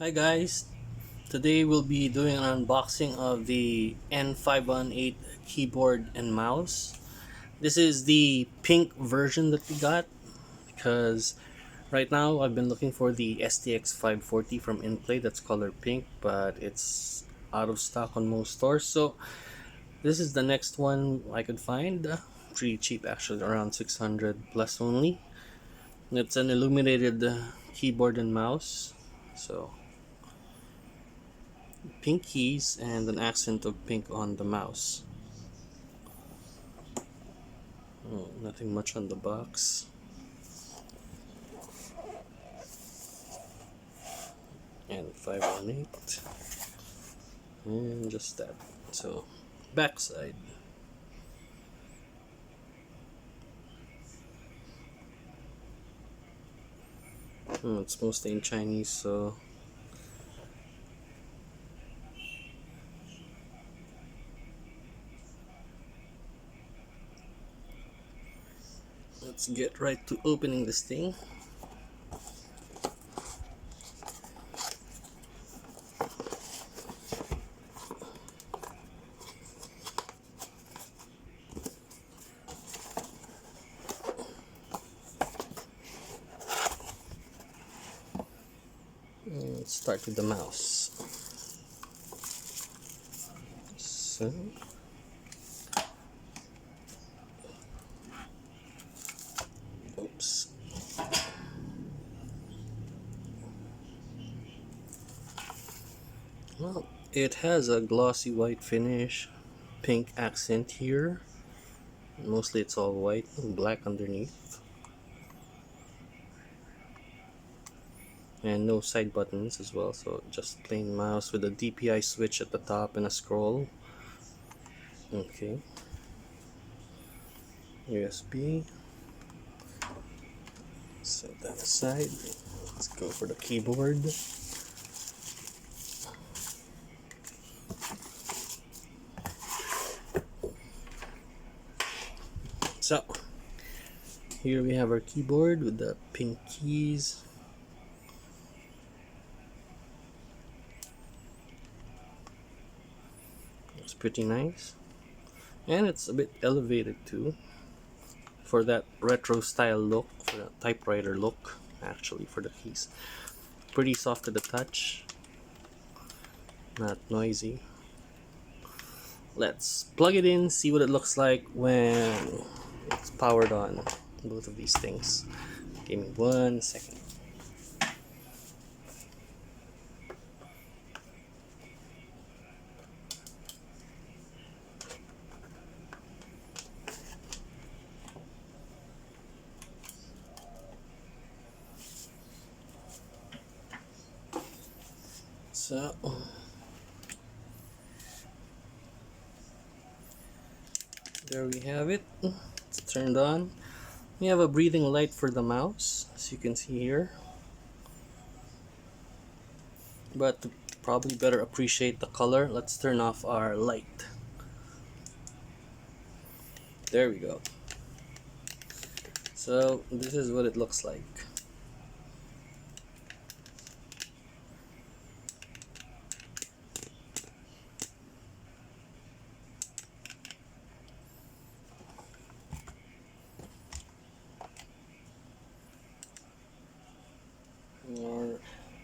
Hi guys, today we'll be doing an unboxing of the N518 keyboard and mouse. This is the pink version that we got because right now I've been looking for the STX 540 from InPlay that's color pink, but it's out of stock on most stores. So this is the next one I could find. Pretty cheap actually, around 600 plus only. It's an illuminated keyboard and mouse. So pink keys and an accent of pink on the mouse. Oh, nothing much on the box. And 518. And just that. So, backside. It's mostly in Chinese, so let's get right to opening this thing. Let's start with the mouse. So, oops. Well, it has a glossy white finish, pink accent here. Mostly it's all white and black underneath. And no side buttons as well, so just plain mouse with a DPI switch at the top and a scroll. Okay. USB. Set that aside. Let's go for the keyboard. So, here we have our keyboard with the pink keys. It's pretty nice. And it's a bit elevated too. For that retro style look, for the typewriter look, actually, for the keys. Pretty soft to the touch. Not noisy. Let's plug it in, see what it looks like when it's powered on. Both of these things. Give me 1 second. So, there we have it. It's turned on. We have a breathing light for the mouse, as you can see here. But to probably better appreciate the color, let's turn off our light. There we go. So this is what it looks like. Or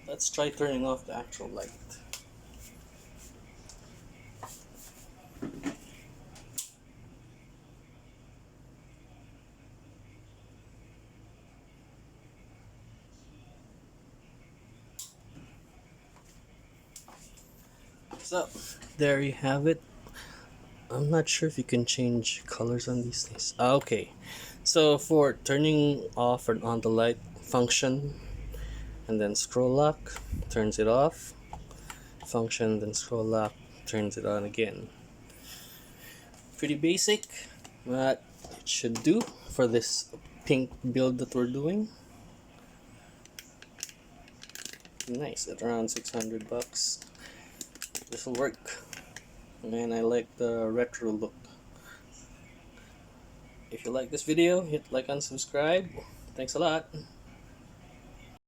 let's try turning off the actual light. So there you have it. I'm not sure if you can change colors on these things. Okay, so for turning off or on the light function, and then scroll lock turns it off, function, then scroll lock turns it on again. Pretty basic, but it should do for this pink build that we're doing. Nice, at around 600 bucks. This will work, and I like the retro look. If you like this video, hit like and subscribe. Thanks a lot.